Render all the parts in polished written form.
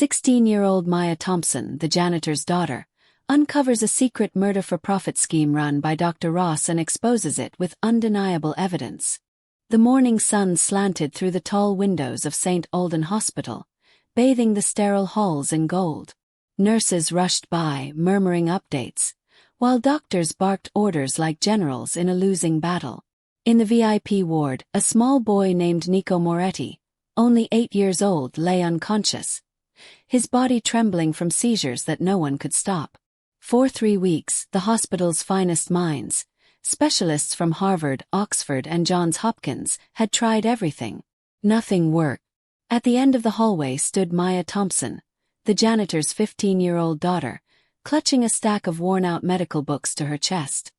16-year-old Maya Thompson, the janitor's daughter, uncovers a secret murder-for-profit scheme run by Dr. Ross and exposes it with undeniable evidence. The morning sun slanted through the tall windows of St. Aldan Hospital, bathing the sterile halls in gold. Nurses rushed by, murmuring updates, while doctors barked orders like generals in a losing battle. In the VIP ward, a small boy named Nico Moretti, only 8 years old, lay unconscious, his body trembling from seizures that no one could stop. For 3 weeks, the hospital's finest minds, specialists from Harvard, Oxford, and Johns Hopkins, had tried everything. Nothing worked. At the end of the hallway stood Maya Thompson, the janitor's 15-year-old daughter, clutching a stack of worn-out medical books to her chest.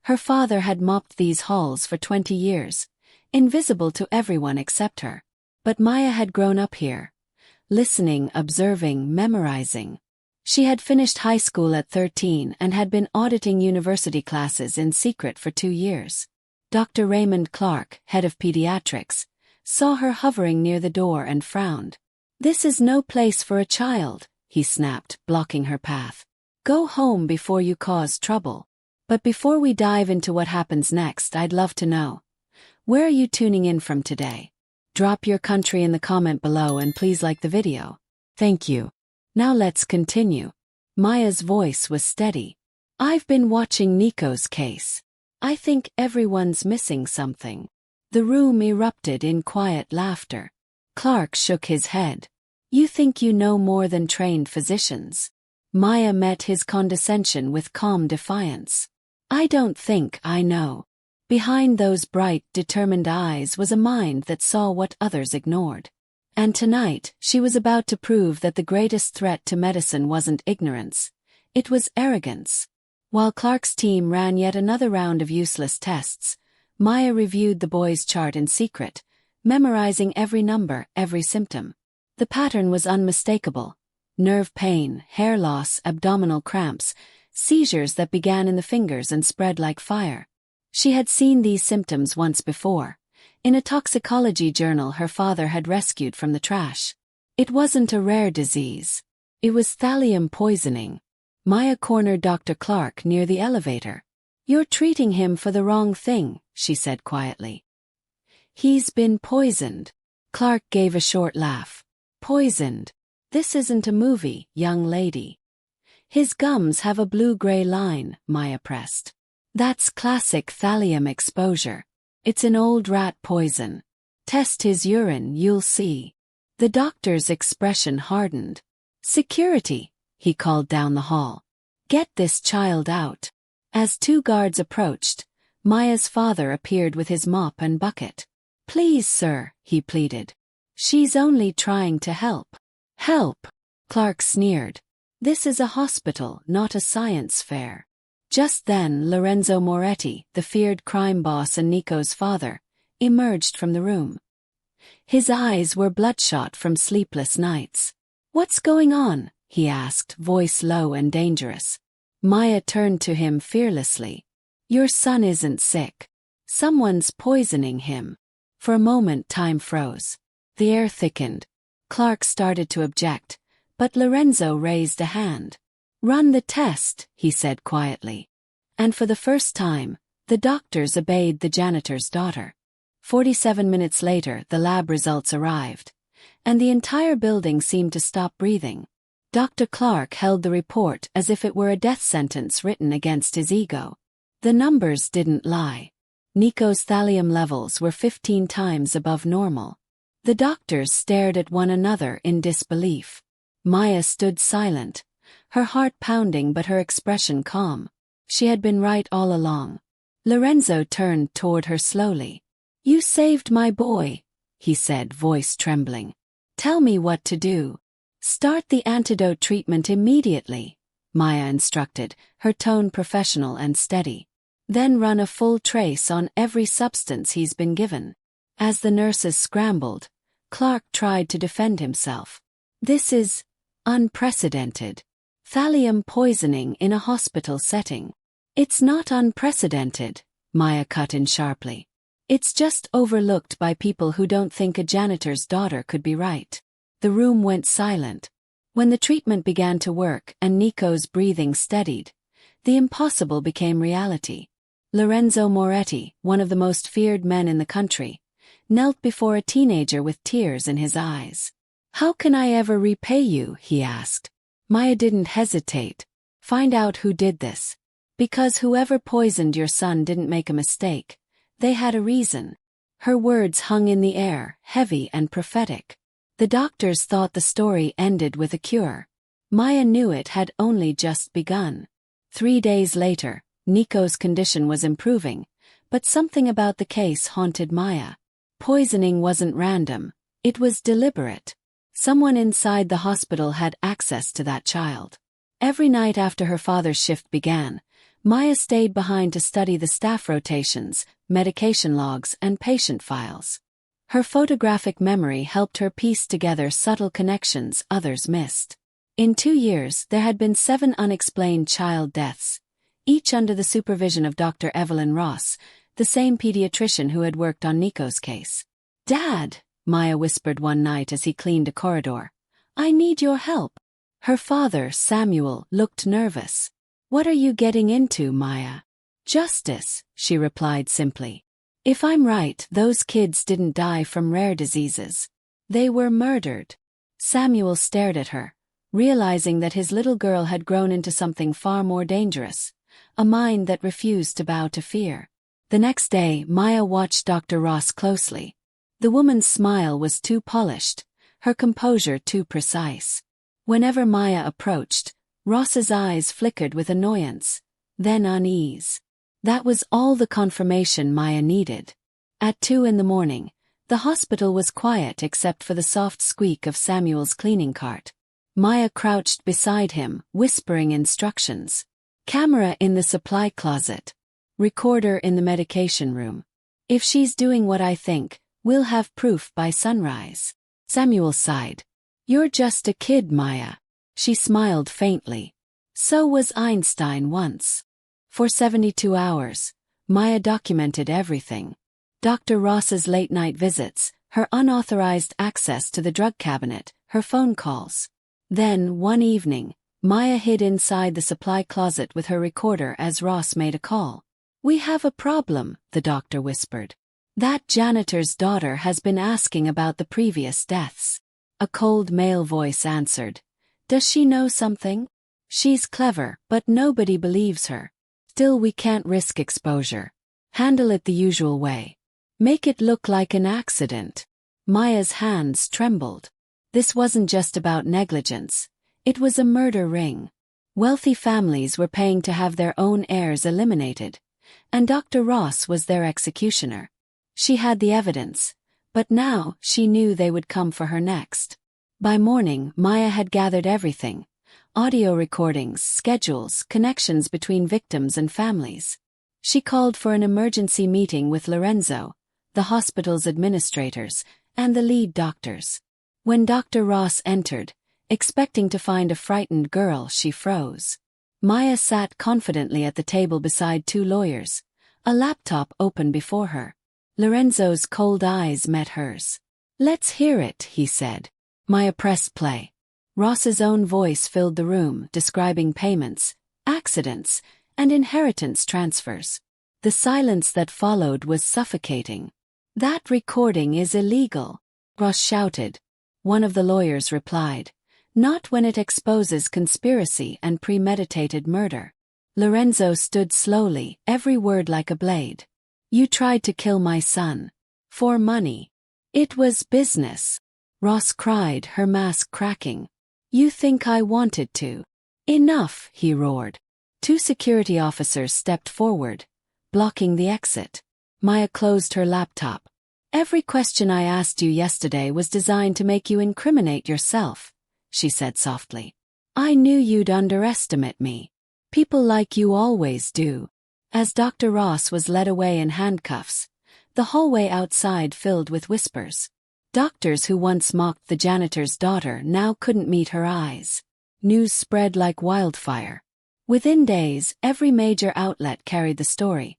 Her father had mopped these halls for 20 years, invisible to everyone except her. But Maya had grown up here, listening, observing, memorizing. She had finished high school at 13 and had been auditing university classes in secret for 2 years. Dr. Raymond Clark, head of pediatrics, saw her hovering near the door and frowned. "This is no place for a child," he snapped, blocking her path. "Go home before you cause trouble. But before we dive into what happens next, I'd love to know, where are you tuning in from today? Drop your country in the comment below and please like the video. Thank you. Now let's continue." Maya's voice was steady. "I've been watching Nico's case. I think everyone's missing something." The room erupted in quiet laughter. Clark shook his head. "You think you know more than trained physicians." Maya met his condescension with calm defiance. "I don't think I know." Behind those bright, determined eyes was a mind that saw what others ignored. And tonight, she was about to prove that the greatest threat to medicine wasn't ignorance, it was arrogance. While Clark's team ran yet another round of useless tests, Maya reviewed the boy's chart in secret, memorizing every number, every symptom. The pattern was unmistakable: nerve pain, hair loss, abdominal cramps, seizures that began in the fingers and spread like fire. She had seen these symptoms once before, in a toxicology journal her father had rescued from the trash. It wasn't a rare disease. It was thallium poisoning. Maya cornered Dr. Clark near the elevator. "You're treating him for the wrong thing," she said quietly. "He's been poisoned." Clark gave a short laugh. "Poisoned? This isn't a movie, young lady." "His gums have a blue-gray line," Maya pressed. "That's classic thallium exposure. It's an old rat poison. Test his urine, you'll see." The doctor's expression hardened. "Security," he called down the hall. "Get this child out." As 2 guards approached, Maya's father appeared with his mop and bucket. "Please, sir," he pleaded. "She's only trying to help." "Help?" Clark sneered. "This is a hospital, not a science fair." Just then, Lorenzo Moretti, the feared crime boss and Nico's father, emerged from the room. His eyes were bloodshot from sleepless nights. "What's going on?" he asked, voice low and dangerous. Maya turned to him fearlessly. "Your son isn't sick. Someone's poisoning him." For a moment time froze. The air thickened. Clark started to object, but Lorenzo raised a hand. "Run the test," he said quietly. And for the first time, the doctors obeyed the janitor's daughter. 47 minutes later, the lab results arrived, and the entire building seemed to stop breathing. Dr. Clark held the report as if it were a death sentence written against his ego. The numbers didn't lie. Nico's thallium levels were 15 times above normal. The doctors stared at one another in disbelief. Maya stood silent, her heart pounding but her expression calm. She had been right all along. Lorenzo turned toward her slowly. "You saved my boy," he said, voice trembling. "Tell me what to do." "Start the antidote treatment immediately," Maya instructed, her tone professional and steady. "Then run a full trace on every substance he's been given." As the nurses scrambled, Clark tried to defend himself. "This is unprecedented. Thallium poisoning in a hospital setting." "It's not unprecedented," Maya cut in sharply. "It's just overlooked by people who don't think a janitor's daughter could be right." The room went silent. When the treatment began to work and Nico's breathing steadied, the impossible became reality. Lorenzo Moretti, one of the most feared men in the country, knelt before a teenager with tears in his eyes. "How can I ever repay you?" he asked. Maya didn't hesitate. "Find out who did this. Because whoever poisoned your son didn't make a mistake. They had a reason." Her words hung in the air, heavy and prophetic. The doctors thought the story ended with a cure. Maya knew it had only just begun. 3 days later, Nico's condition was improving, but something about the case haunted Maya. Poisoning wasn't random, it was deliberate. Someone inside the hospital had access to that child. Every night after her father's shift began, Maya stayed behind to study the staff rotations, medication logs, and patient files. Her photographic memory helped her piece together subtle connections others missed. In 2 years, there had been 7 unexplained child deaths, each under the supervision of Dr. Evelyn Ross, the same pediatrician who had worked on Nico's case. "Dad," Maya whispered one night as he cleaned a corridor, "I need your help." Her father, Samuel, looked nervous. "What are you getting into, Maya?" "Justice," she replied simply. "If I'm right, those kids didn't die from rare diseases. They were murdered." Samuel stared at her, realizing that his little girl had grown into something far more dangerous, a mind that refused to bow to fear. The next day, Maya watched Dr. Ross closely. The woman's smile was too polished, her composure too precise. Whenever Maya approached, Ross's eyes flickered with annoyance, then unease. That was all the confirmation Maya needed. At 2 in the morning, the hospital was quiet except for the soft squeak of Samuel's cleaning cart. Maya crouched beside him, whispering instructions. "Camera in the supply closet. Recorder in the medication room. If she's doing what I think, we'll have proof by sunrise." Samuel sighed. "You're just a kid, Maya." She smiled faintly. "So was Einstein once." For 72 hours, Maya documented everything. Dr. Ross's late-night visits, her unauthorized access to the drug cabinet, her phone calls. Then, one evening, Maya hid inside the supply closet with her recorder as Ross made a call. "We have a problem," the doctor whispered. "That janitor's daughter has been asking about the previous deaths." A cold male voice answered. "Does she know something?" "She's clever, but nobody believes her. Still, we can't risk exposure. Handle it the usual way. Make it look like an accident." Maya's hands trembled. This wasn't just about negligence. It was a murder ring. Wealthy families were paying to have their own heirs eliminated, and Dr. Ross was their executioner. She had the evidence, but now she knew they would come for her next. By morning, Maya had gathered everything: audio recordings, schedules, connections between victims and families. She called for an emergency meeting with Lorenzo, the hospital's administrators, and the lead doctors. When Dr. Ross entered, expecting to find a frightened girl, she froze. Maya sat confidently at the table beside 2 lawyers, a laptop open before her. Lorenzo's cold eyes met hers. "Let's hear it," he said. Maya pressed play. Ross's own voice filled the room, describing payments, accidents, and inheritance transfers. The silence that followed was suffocating. "That recording is illegal," Ross shouted. One of the lawyers replied, "Not when it exposes conspiracy and premeditated murder." Lorenzo stood slowly, every word like a blade. "You tried to kill my son. For money. It was business." Ross cried, her mask cracking. "You think I wanted to?" "Enough," he roared. 2 security officers stepped forward, blocking the exit. Maya closed her laptop. "Every question I asked you yesterday was designed to make you incriminate yourself," she said softly. "I knew you'd underestimate me. People like you always do." As Dr. Ross was led away in handcuffs, the hallway outside filled with whispers. Doctors who once mocked the janitor's daughter now couldn't meet her eyes. News spread like wildfire. Within days, every major outlet carried the story.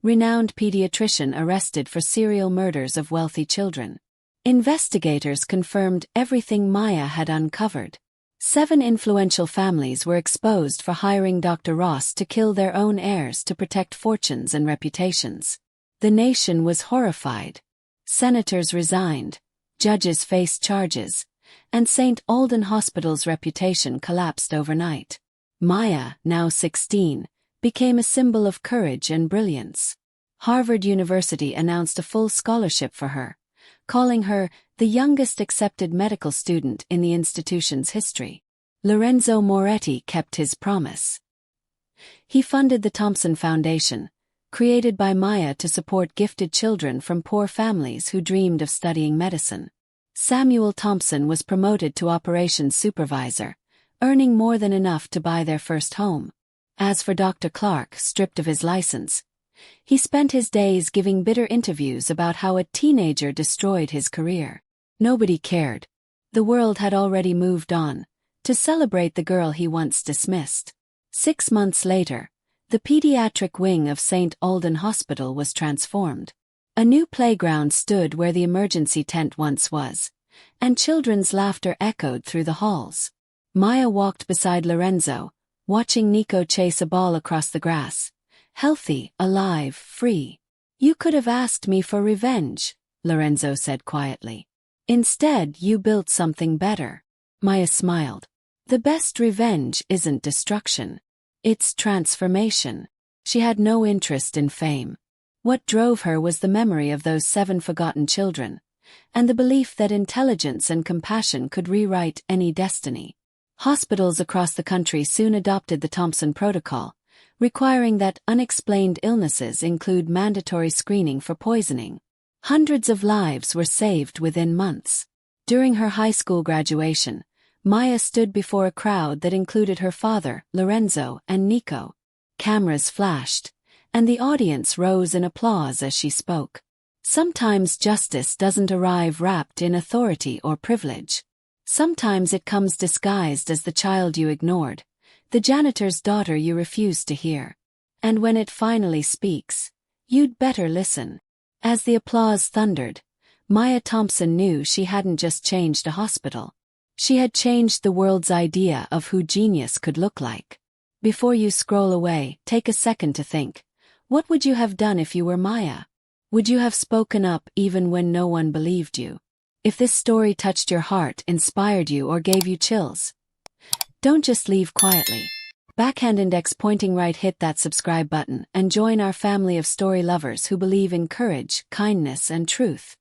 Renowned pediatrician arrested for serial murders of wealthy children. Investigators confirmed everything Maya had uncovered. 7 influential families were exposed for hiring Dr. Ross to kill their own heirs to protect fortunes and reputations. The nation was horrified. Senators resigned, judges faced charges, and St. Aldan Hospital's reputation collapsed overnight. Maya, now 16, became a symbol of courage and brilliance. Harvard University announced a full scholarship for her, calling her the youngest accepted medical student in the institution's history. Lorenzo Moretti kept his promise. He funded the Thompson Foundation, created by Maya to support gifted children from poor families who dreamed of studying medicine. Samuel Thompson was promoted to operations supervisor, earning more than enough to buy their first home. As for Dr. Clark, stripped of his license, he spent his days giving bitter interviews about how a teenager destroyed his career. Nobody cared. The world had already moved on, to celebrate the girl he once dismissed. 6 months later, the pediatric wing of St. Aldan Hospital was transformed. A new playground stood where the emergency tent once was, and children's laughter echoed through the halls. Maya walked beside Lorenzo, watching Nico chase a ball across the grass. Healthy, alive, free. "You could have asked me for revenge," Lorenzo said quietly. "Instead, you built something better." Maya smiled. "The best revenge isn't destruction. It's transformation." She had no interest in fame. What drove her was the memory of those 7 forgotten children, and the belief that intelligence and compassion could rewrite any destiny. Hospitals across the country soon adopted the Thompson Protocol, requiring that unexplained illnesses include mandatory screening for poisoning. Hundreds of lives were saved within months. During her high school graduation, Maya stood before a crowd that included her father, Lorenzo, and Nico. Cameras flashed, and the audience rose in applause as she spoke. Sometimes justice doesn't arrive wrapped in authority or privilege. Sometimes it comes disguised as the child you ignored, the janitor's daughter you refused to hear. And when it finally speaks, you'd better listen. As the applause thundered, Maya Thompson knew she hadn't just changed a hospital. She had changed the world's idea of who genius could look like. Before you scroll away, take a second to think. What would you have done if you were Maya? Would you have spoken up even when no one believed you? If this story touched your heart, inspired you, or gave you chills, don't just leave quietly. Backhand index pointing right, hit that subscribe button and join our family of story lovers who believe in courage, kindness, and truth.